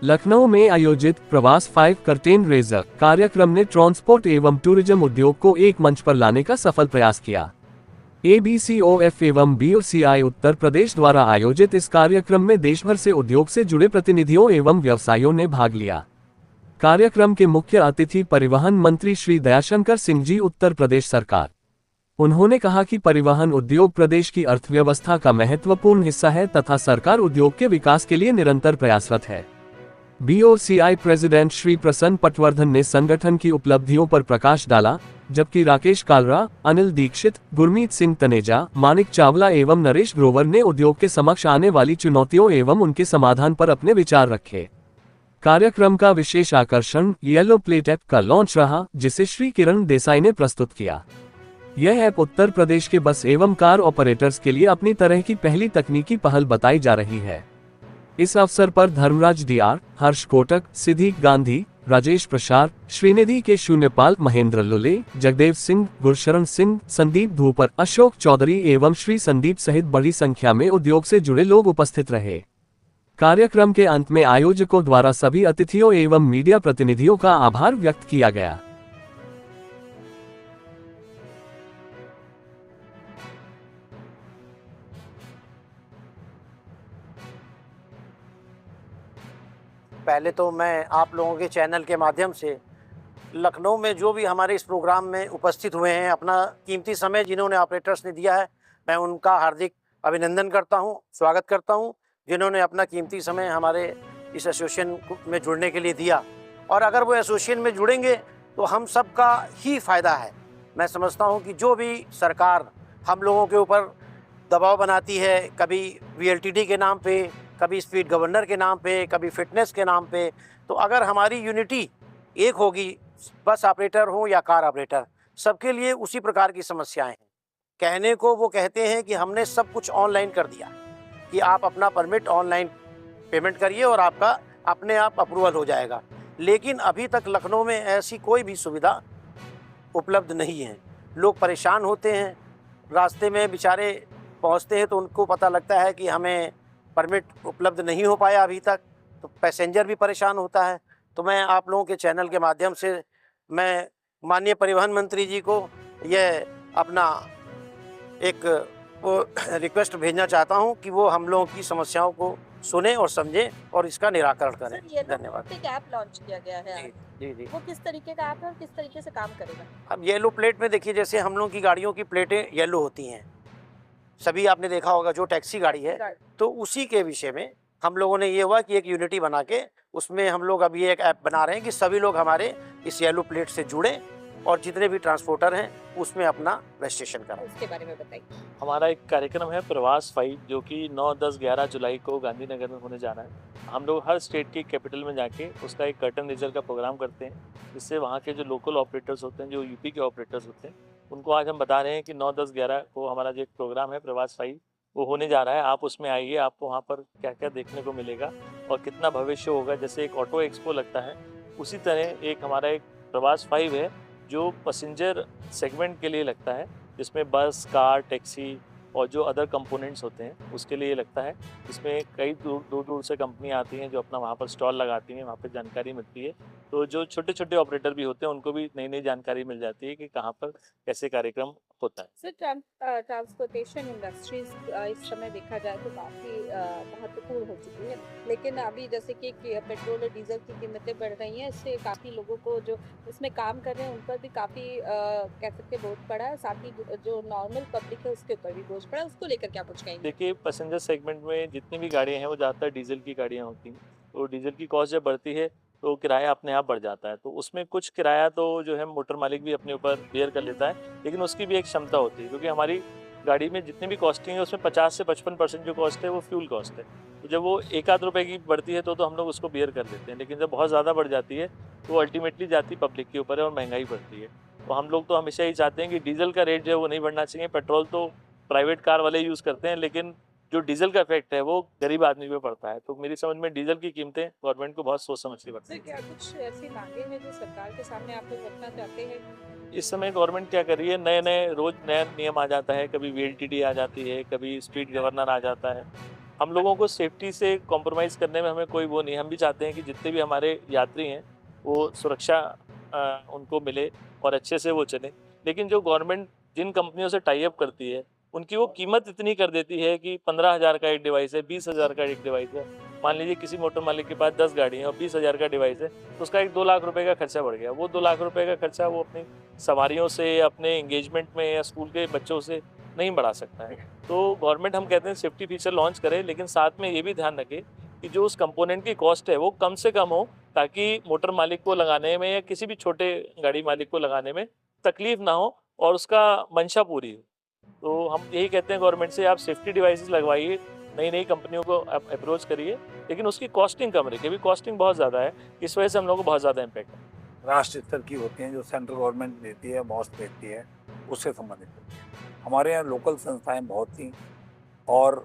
लखनऊ में आयोजित प्रवास 5 कर्टेन रेजर कार्यक्रम ने ट्रांसपोर्ट एवं टूरिज्म उद्योग को एक मंच पर लाने का सफल प्रयास किया। ABCOF एवं BOCI उत्तर प्रदेश द्वारा आयोजित इस कार्यक्रम में देश भर से उद्योग से जुड़े प्रतिनिधियों एवं व्यवसायियों ने भाग लिया। कार्यक्रम के मुख्य अतिथि परिवहन मंत्री श्री दयाशंकर सिंह जी, उत्तर प्रदेश सरकार। उन्होंने कहा कि परिवहन उद्योग प्रदेश की अर्थव्यवस्था का महत्वपूर्ण हिस्सा है तथा सरकार उद्योग के विकास के लिए निरंतर प्रयासरत है। BOCI प्रेसिडेंट श्री प्रसन्न पटवर्धन ने संगठन की उपलब्धियों पर प्रकाश डाला, जबकि राकेश कालरा, अनिल दीक्षित, गुरमीत सिंह तनेजा, मानिक चावला एवं नरेश ग्रोवर ने उद्योग के समक्ष आने वाली चुनौतियों एवं उनके समाधान पर अपने विचार रखे। कार्यक्रम का विशेष आकर्षण येलो प्लेट ऐप का लॉन्च रहा, जिसे श्री किरण देसाई ने प्रस्तुत किया। यह ऐप उत्तर प्रदेश के बस एवं कार ऑपरेटर्स के लिए अपनी तरह की पहली तकनीकी पहल बताई जा रही है। इस अवसर पर धर्मराज DR, हर्ष कोटक, सिद्दीक गांधी, राजेश प्रसाद, श्रीनिधि के शून्यपाल, महेंद्र लुले, जगदेव सिंह, गुरशरण सिंह, संदीप धूपर, अशोक चौधरी एवं श्री संदीप सहित बड़ी संख्या में उद्योग से जुड़े लोग उपस्थित रहे। कार्यक्रम के अंत में आयोजकों द्वारा सभी अतिथियों एवं मीडिया प्रतिनिधियों का आभार व्यक्त किया गया। पहले तो मैं आप लोगों के चैनल के माध्यम से लखनऊ में जो भी हमारे इस प्रोग्राम में उपस्थित हुए हैं, अपना कीमती समय जिन्होंने ऑपरेटर्स ने दिया है, मैं उनका हार्दिक अभिनंदन करता हूं, स्वागत करता हूं, जिन्होंने अपना कीमती समय हमारे इस एसोसिएशन में जुड़ने के लिए दिया। और अगर वो एसोसिएशन में जुड़ेंगे तो हम सबका ही फ़ायदा है। मैं समझता हूँ कि जो भी सरकार हम लोगों के ऊपर दबाव बनाती है, कभी VLTD के नाम पे, कभी स्पीड गवर्नर के नाम पे, कभी फिटनेस के नाम पे, तो अगर हमारी यूनिटी एक होगी, बस ऑपरेटर हो या कार ऑपरेटर, सबके लिए उसी प्रकार की समस्याएं हैं। कहने को वो कहते हैं कि हमने सब कुछ ऑनलाइन कर दिया, कि आप अपना परमिट ऑनलाइन पेमेंट करिए और आपका अपने आप अप्रूवल हो जाएगा, लेकिन अभी तक लखनऊ में ऐसी कोई भी सुविधा उपलब्ध नहीं है। लोग परेशान होते हैं, रास्ते में बेचारे पहुंचते हैं तो उनको पता लगता है कि हमें परमिट उपलब्ध नहीं हो पाया अभी तक, तो पैसेंजर भी परेशान होता है। तो मैं आप लोगों के चैनल के माध्यम से मैं माननीय परिवहन मंत्री जी को यह अपना एक रिक्वेस्ट भेजना चाहता हूं कि वो हम लोगों की समस्याओं को सुने और समझे और इसका निराकरण करें। धन्यवाद। एक ऐप लॉन्च किया गया है। जी। वो किस तरीके का ऐप है और किस तरीके से काम करेगा? अब येलो प्लेट में देखिए, जैसे हम लोगों की गाड़ियों की प्लेटें येलो होती हैं, सभी आपने देखा होगा, जो टैक्सी गाड़ी है, तो उसी के विषय में हम लोगों ने ये हुआ कि एक यूनिटी बना के उसमें हम लोग अभी एक ऐप बना रहे हैं कि सभी लोग हमारे इस येलो प्लेट से जुड़े और जितने भी ट्रांसपोर्टर हैं उसमें अपना रजिस्ट्रेशन करें। उसके बारे में बताइए। हमारा एक कार्यक्रम है प्रवास 5, जो कि 9, 10, 11 जुलाई को गांधीनगर में होने जा रहा है। हम लोग हर स्टेट की कैपिटल में जाके उसका एक कर्टन रेजर का प्रोग्राम करते हैं, जिससे वहाँ के जो लोकल ऑपरेटर्स होते हैं, जो यूपी के ऑपरेटर्स होते हैं, उनको आज हम बता रहे हैं कि 9, 10, 11 को हमारा जो एक प्रोग्राम है प्रवास 5 वो होने जा रहा है। आप उसमें आइए, आपको वहाँ पर क्या क्या देखने को मिलेगा और कितना भविष्य होगा। जैसे एक ऑटो एक्सपो लगता है, उसी तरह एक हमारा एक प्रवास 5 है जो पैसेंजर सेगमेंट के लिए लगता है, जिसमें बस, कार, टैक्सी और जो अदर कंपोनेंट्स होते हैं उसके लिए लगता है। इसमें कई दूर से कंपनियां आती हैं जो अपना वहाँ पर स्टॉल लगाती हैं, वहाँ पर जानकारी मिलती है। तो जो छोटे छोटे ऑपरेटर भी होते हैं उनको भी नई नई जानकारी मिल जाती है कि कहाँ पर कैसे कार्यक्रम होता है। सर, ट्रांसपोर्टेशन इंडस्ट्रीज इस समय देखा जाए तो काफ़ी महत्वपूर्ण हो चुकी है, लेकिन अभी जैसे कि पेट्रोल और डीजल की कीमतें बढ़ रही हैं, इससे काफ़ी लोगों को जो इसमें काम कर रहे हैं उन पर भी काफ़ी कह सकते बोझ पड़ा है, साथ ही जो नॉर्मल पब्लिक है उसके ऊपर भी बोझ पड़ा है। उसको लेकर क्या कुछ कहेंगे? देखिए, पैसेंजर सेगमेंट में जितनी भी गाड़ियाँ हैं वो ज़्यादातर डीजल की गाड़ियाँ होती हैं, तो डीजल की कॉस्ट जब बढ़ती है तो किराया अपने आप बढ़ जाता है। तो उसमें कुछ किराया तो जो है मोटर मालिक भी अपने ऊपर बेयर कर लेता है, लेकिन उसकी भी एक क्षमता होती है, क्योंकि हमारी गाड़ी में जितनी भी कॉस्टिंग है उसमें 50 से 55% जो कॉस्ट है वो फ्यूल कॉस्ट है। तो जब वो 1-8 रुपये की बढ़ती है तो हम लोग उसको बेयर कर लेते हैं, लेकिन जब बहुत ज़्यादा बढ़ जाती है तो अल्टीमेटली जाती पब्लिक के ऊपर है और महंगाई बढ़ती है। तो हम लोग तो हमेशा ही चाहते हैं कि डीजल का रेट जो है वो नहीं बढ़ना चाहिए। पेट्रोल तो प्राइवेट कार वाले यूज़ करते हैं, लेकिन जो डीजल का इफेक्ट है वो गरीब आदमी पे पड़ता है। तो मेरी समझ में डीजल की कीमतें गवर्नमेंट को बहुत सोच समझ के बढ़ती है। क्या कुछ ऐसी मांगे हैं जो सरकार के सामने आप लोग रखना चाहते हैं? इस समय गवर्नमेंट क्या कर रही है, नए रोज नया नियम आ जाता है, कभी VLTD आ जाती है, कभी स्पीड गवर्नर आ जाता है। हम लोगों को सेफ्टी से कॉम्प्रोमाइज़ करने में हमें कोई वो नहीं, हम भी चाहते हैं कि जितने भी हमारे यात्री हैं वो सुरक्षा उनको मिले और अच्छे से वो चलें। लेकिन जो गवर्नमेंट जिन कंपनियों से टाई अप करती है उनकी वो कीमत इतनी कर देती है कि 15,000 का एक डिवाइस है, 20,000 का एक डिवाइस है। मान लीजिए किसी मोटर मालिक के पास 10 गाड़ी हैं और 20,000 का डिवाइस है, तो उसका एक 2 लाख रुपए का खर्चा बढ़ गया। वो 2 लाख रुपए का खर्चा वो अपनी सवारियों से, अपने एंगेजमेंट में या स्कूल के बच्चों से नहीं बढ़ा सकता है। तो गवर्नमेंट हम कहते हैं सेफ्टी फीचर लॉन्च करे, लेकिन साथ में ये भी ध्यान रखे कि जो उस कंपोनेंट की कॉस्ट है वो कम से कम हो, ताकि मोटर मालिक को लगाने में या किसी भी छोटे गाड़ी मालिक को लगाने में तकलीफ ना हो और उसका मंशा पूरी हो। तो हम यही कहते हैं गवर्नमेंट से, आप सेफ्टी डिवाइसेस लगवाइए, नई नई कंपनियों को आप अप्रोच करिए, लेकिन उसकी कॉस्टिंग कम रखिए। अभी कॉस्टिंग बहुत ज़्यादा है, इस वजह से हम लोग को बहुत ज़्यादा इम्पैक्ट है। राष्ट्र स्तर की होती हैं, जो सेंट्रल गवर्नमेंट देती है, मॉस देती है, उससे संबंधित होती है। हमारे यहाँ लोकल संस्थाएं बहुत थी और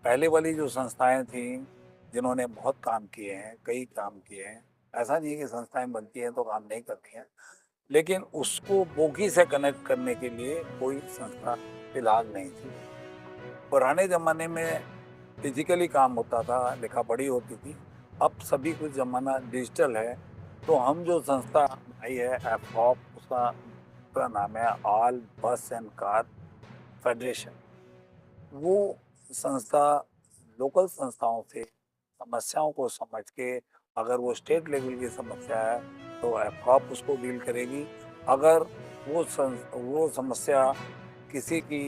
पहले वाली जो संस्थाएं थी जिन्होंने बहुत काम किए हैं, कई काम किए हैं, ऐसा नहीं है कि संस्थाएं बनती हैं तो काम नहीं करती हैं, लेकिन उसको बोगी से कनेक्ट करने के लिए कोई संस्था फिलहाल नहीं थी। पुराने ज़माने में फिजिकली काम होता था, लिखा पढ़ी होती थी, अब सभी कुछ ज़माना डिजिटल है। तो हम जो संस्था आई है एफकॉप, उसका पूरा नाम है ऑल बस एंड कार फेडरेशन। वो संस्था लोकल संस्थाओं से समस्याओं को समझ के, अगर वो स्टेट लेवल की समस्या है तो एफकॉप उसको डील करेगी। अगर वो समस्या किसी की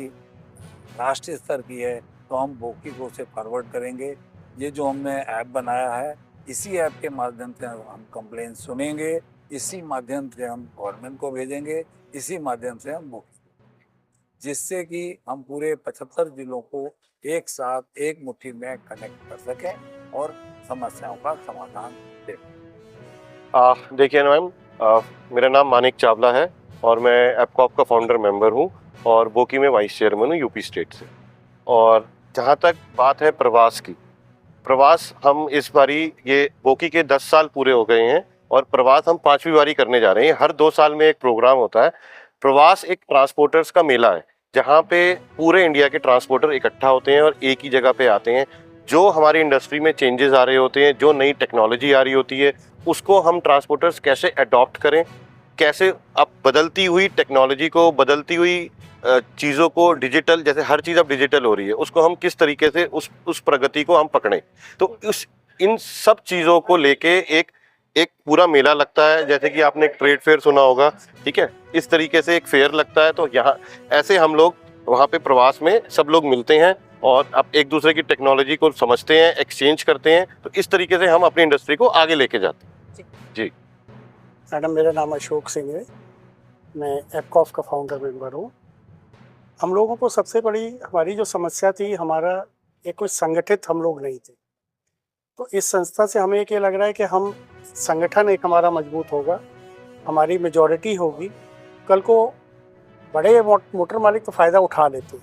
राष्ट्रीय स्तर की है तो हम बोकी को उसे फॉरवर्ड करेंगे। ये जो हमने ऐप बनाया है, इसी ऐप के माध्यम से हम कंप्लेन सुनेंगे, इसी माध्यम से हम गवर्नमेंट को भेजेंगे, इसी माध्यम से हम बोकी, जिससे कि हम पूरे 75 जिलों को एक साथ एक मुट्ठी में कनेक्ट कर सकें और समस्याओं का समाधान दें। देखिए मैम, मेरा नाम मानिक चावला है और मैं एपकॉप का फाउंडर मेंबर हूँ और बोकी में वाइस चेयरमैन हूँ यूपी स्टेट से। और जहाँ तक बात है प्रवास की, प्रवास हम इस बारी, ये बोकी के 10 साल पूरे हो गए हैं और प्रवास हम 5वीं बारी करने जा रहे हैं। हर 2 साल में एक प्रोग्राम होता है। प्रवास एक ट्रांसपोर्टर्स का मेला है जहाँ पे पूरे इंडिया के ट्रांसपोर्टर इकट्ठा होते हैं और एक ही जगह पे आते हैं। जो हमारी इंडस्ट्री में चेंजेस आ रहे होते हैं, जो नई टेक्नोलॉजी आ रही होती है, उसको हम ट्रांसपोर्टर्स कैसे अडॉप्ट करें, कैसे अब बदलती हुई टेक्नोलॉजी को, बदलती हुई चीज़ों को, डिजिटल, जैसे हर चीज़ अब डिजिटल हो रही है, उसको हम किस तरीके से उस प्रगति को हम पकड़ें। तो इन सब चीज़ों को लेके एक पूरा मेला लगता है, जैसे कि आपने एक ट्रेड फेयर सुना होगा, ठीक है, इस तरीके से एक फेयर लगता है। तो यहाँ ऐसे हम लोग वहाँ पे प्रवास में सब लोग मिलते हैं और अब एक दूसरे की टेक्नोलॉजी को समझते हैं, एक्सचेंज करते हैं। तो इस तरीके से हम अपनी इंडस्ट्री को आगे लेके जाते हैं। जी मैडम, मेरा नाम अशोक सिंह है, मैं एपकॉफ का फाउंडर मेंबर हूँ। हम लोगों को सबसे बड़ी हमारी जो समस्या थी, हमारा एक कुछ संगठित हम लोग नहीं थे। तो इस संस्था से हमें ये लग रहा है कि हम संगठन एक हमारा मजबूत होगा, हमारी मेजॉरिटी होगी। कल को बड़े मोटर मालिक तो फ़ायदा उठा लेते,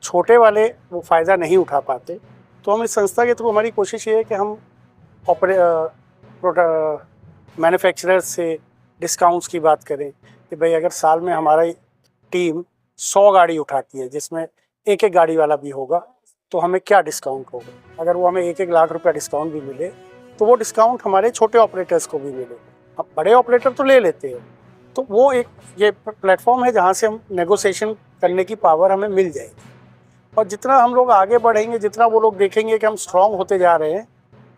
छोटे वाले वो फ़ायदा नहीं उठा पाते। तो हम इस संस्था के थ्रू, हमारी कोशिश ये है कि हम मैन्युफैक्चरर्स से डिस्काउंट्स की बात करें कि भाई अगर साल में हमारी टीम 100 गाड़ी उठाती है, जिसमें एक एक गाड़ी वाला भी होगा, तो हमें क्या डिस्काउंट होगा। अगर वो हमें 1-1 लाख रुपया डिस्काउंट भी मिले तो वो डिस्काउंट हमारे छोटे ऑपरेटर्स को भी मिले। अब बड़े ऑपरेटर तो ले लेते हैं, तो वो एक ये प्लेटफॉर्म है जहाँ से हम नेगोशिएशन करने की पावर हमें मिल जाएगी। और जितना हम लोग आगे बढ़ेंगे, जितना वो लोग देखेंगे कि हम स्ट्रांग होते जा रहे हैं,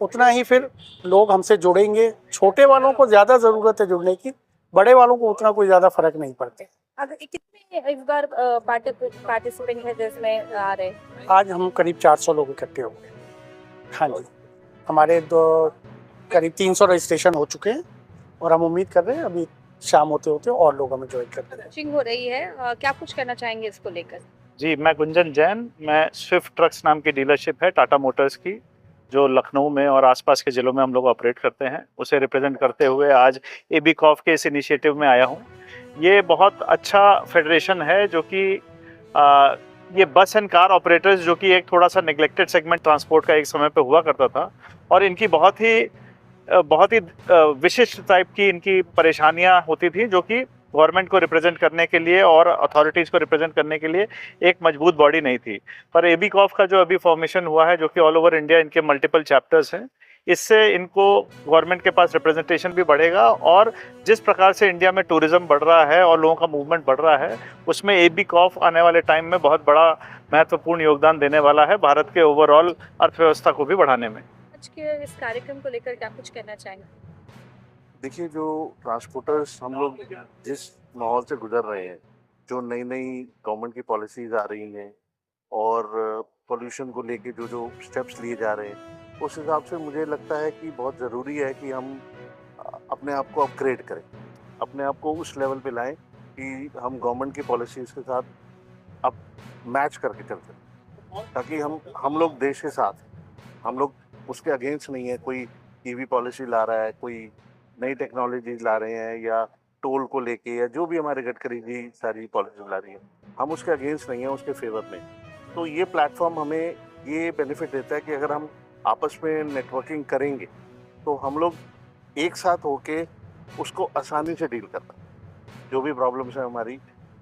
उतना ही फिर लोग हमसे जुड़ेंगे। छोटे वालों को ज़्यादा ज़रूरत है जुड़ने की, बड़े वालों को उतना कोई ज़्यादा फर्क नहीं पड़ता। अगर कितने इस बार पार्टिसिपेंट है जिसमें आ रहे हैं? आज हम करीब 400 लोग इकट्ठे हो गए। हाँ जी, हमारे करीब 300 रजिस्ट्रेशन हो चुके हैं और हम उम्मीद कर रहे हैं अभी शाम होते होते और लोग हमें ज्वाइन कर रहे हैं। हो रही है, क्या कुछ कहना चाहेंगे इसको लेकर? जी, मैं गुंजन जैन, मैं स्विफ्ट ट्रक्स नाम की डीलरशिप है टाटा मोटर्स की, जो लखनऊ में और आसपास के ज़िलों में हम लोग ऑपरेट करते हैं, उसे रिप्रेजेंट करते हुए आज एबीकॉफ के इस इनिशिएटिव में आया हूँ। ये बहुत अच्छा फेडरेशन है जो कि ये बस एंड कार ऑपरेटर्स, जो कि एक थोड़ा सा नेग्लेक्टेड सेगमेंट ट्रांसपोर्ट का एक समय पे हुआ करता था, और इनकी बहुत ही विशिष्ट टाइप की इनकी परेशानियां होती थी, जो कि गवर्नमेंट को रिप्रेजेंट करने के लिए और अथॉरिटीज़ को रिप्रेजेंट करने के लिए एक मजबूत बॉडी नहीं थी। पर एबीकॉफ का जो अभी फॉर्मेशन हुआ है, जो कि ऑल ओवर इंडिया इनके मल्टीपल चैप्टर्स हैं, इससे इनको गवर्नमेंट के पास रिप्रेजेंटेशन भी बढ़ेगा और जिस प्रकार से इंडिया में टूरिज्म बढ़ रहा है और लोगों का मूवमेंट बढ़ रहा है, उसमें एबीकॉफ आने वाले टाइम में बहुत बड़ा महत्वपूर्ण योगदान देने वाला है भारत के ओवरऑल अर्थव्यवस्था को भी बढ़ाने में। आज के इस कार्यक्रम को लेकर क्या कुछ कहना चाहेंगे? देखिए, जो ट्रांसपोर्टर्स हम लोग जिस माहौल से गुजर रहे हैं, जो नई नई गवर्नमेंट की पॉलिसीज आ रही हैं और पोल्यूशन को लेके जो जो स्टेप्स लिए जा रहे हैं, उस हिसाब से मुझे लगता है कि बहुत ज़रूरी है कि हम अपने आप को अपग्रेड करें, अपने आप को उस लेवल पे लाएं कि हम गवर्नमेंट की पॉलिसीज़ के साथ अब मैच करके चल सकें, ताकि हम लोग देश के साथ हैं, हम लोग उसके अगेंस्ट नहीं है। कोई ईवी पॉलिसी ला रहा है, कोई नई टेक्नोलॉजीज ला रहे हैं, या टोल को लेके, या जो भी हमारे गडकरी जी सारी पॉलिसी ला रही है, हम उसके अगेंस्ट नहीं है, उसके फेवर में। तो ये प्लेटफॉर्म हमें ये बेनिफिट देता है कि अगर हम आपस में नेटवर्किंग करेंगे तो हम लोग एक साथ होके उसको आसानी से डील कर सकते हैं। जो भी प्रॉब्लम्स है हमारी,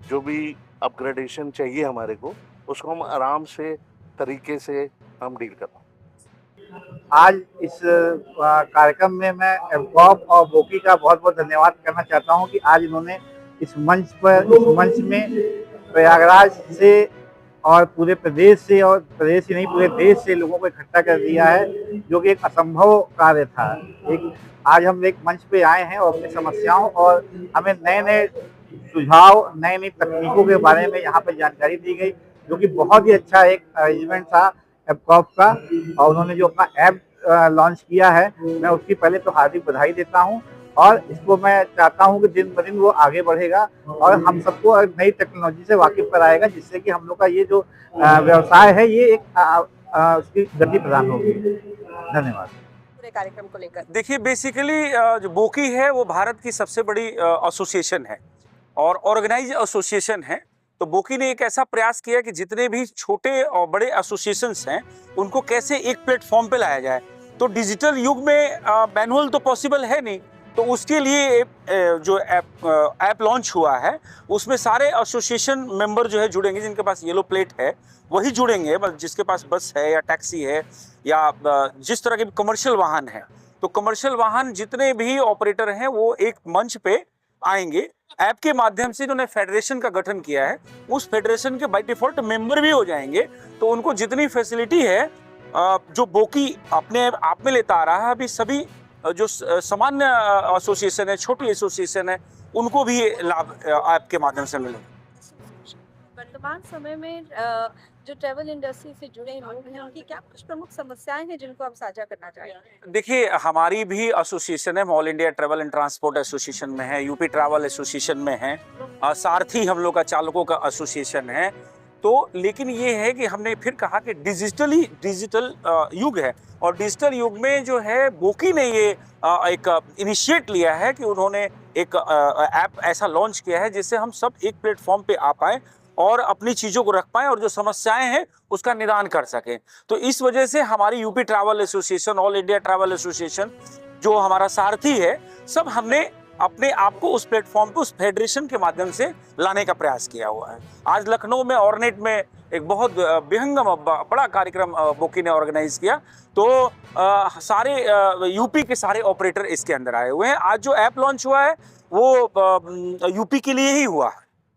जो भी अपग्रेडेशन चाहिए हमारे को, उसको हम आराम से तरीके से हम डील कर सकते हैं। आज इस कार्यक्रम में मैं एबकॉफ और बोकी का बहुत बहुत धन्यवाद करना चाहता हूं कि आज इन्होंने इस मंच में प्रयागराज से और पूरे प्रदेश से, और प्रदेश ही नहीं पूरे देश से लोगों को इकट्ठा कर दिया है, जो कि एक असंभव कार्य था। आज हम एक मंच पे आए हैं और अपनी समस्याओं और हमें नए नए सुझाव, नई नई तकनीकों के बारे में यहाँ पे जानकारी दी गई, जो कि बहुत ही अच्छा एक अरेंजमेंट था एबकॉफ का। और उन्होंने जो अपना ऐप लॉन्च किया है, मैं उसकी पहले तो हार्दिक बधाई देता हूँ, और इसको मैं चाहता हूँ कि दिन ब दिन वो आगे बढ़ेगा और हम सबको नई टेक्नोलॉजी से वाकिफ कराएगा, जिससे कि हम लोग का ये जो व्यवसाय है ये एक उसकी गति प्रदान होगी। धन्यवाद। पूरे कार्यक्रम को लेकर देखिए, बेसिकली जो बोकी है वो भारत की सबसे बड़ी एसोसिएशन है और ऑर्गेनाइज एसोसिएशन है। तो बोकी ने एक ऐसा प्रयास किया कि जितने भी छोटे और बड़े एसोसिएशंस हैं उनको कैसे एक प्लेटफॉर्म पे लाया जाए। तो डिजिटल युग में मैनुअल तो पॉसिबल है नहीं, तो उसके लिए जो ऐप लॉन्च हुआ है उसमें सारे एसोसिएशन मेंबर जो है जुड़ेंगे, जिनके पास येलो प्लेट है वही जुड़ेंगे, जिसके पास बस है या टैक्सी है या जिस तरह के कमर्शियल वाहन है। तो कमर्शियल वाहन जितने भी ऑपरेटर हैं वो एक मंच पे आएंगे। ऐप के माध्यम से इन्होंने फेडरेशन का गठन किया है, उस फेडरेशन के बाय डिफॉल्ट मेंबर भी हो जाएंगे। तो उनको जितनी फैसिलिटी है जो बोकी अपने आप में लेता आ रहा है, अभी सभी जो सामान्य एसोसिएशन है, छोटी एसोसिएशन है, उनको भी लाभ ऐप के माध्यम से मिलेगा। वर्तमान समय में जो ट्रैवल इंडस्ट्री से जुड़े लोग हैं, उनकी क्या कुछ प्रमुख समस्याएं हैं जिनको आप साझा करना चाहेंगे? देखिए, हमारी भी एसोसिएशन है, all India travel and transport association में है, यूपी ट्रैवल एसोसिएशन में है, सारथी हम लोग का चालकों का एसोसिएशन है। तो लेकिन ये है कि हमने फिर कहा कि डिजिटल युग है, और डिजिटल युग में जो है बोकी ने ये एक इनिशिएट लिया है कि उन्होंने एक ऐप ऐसा लॉन्च किया है जिससे हम सब एक प्लेटफॉर्म पे आ पाएँ और अपनी चीज़ों को रख पाएँ और जो समस्याएं हैं उसका निदान कर सकें। तो इस वजह से हमारी UP travel association, all India travel association, जो हमारा सारथी है, सब हमने अपने आप को उस प्लेटफॉर्म पे, उस फेडरेशन के माध्यम से लाने का प्रयास किया हुआ है। आज लखनऊ में ऑर्नेट में एक बहुत विहंगम बड़ा कार्यक्रम बोकी ने ऑर्गेनाइज किया। तो सारे यूपी के सारे ऑपरेटर इसके अंदर आए हुए हैं। आज जो ऐप लॉन्च हुआ है वो यूपी के लिए ही हुआ है।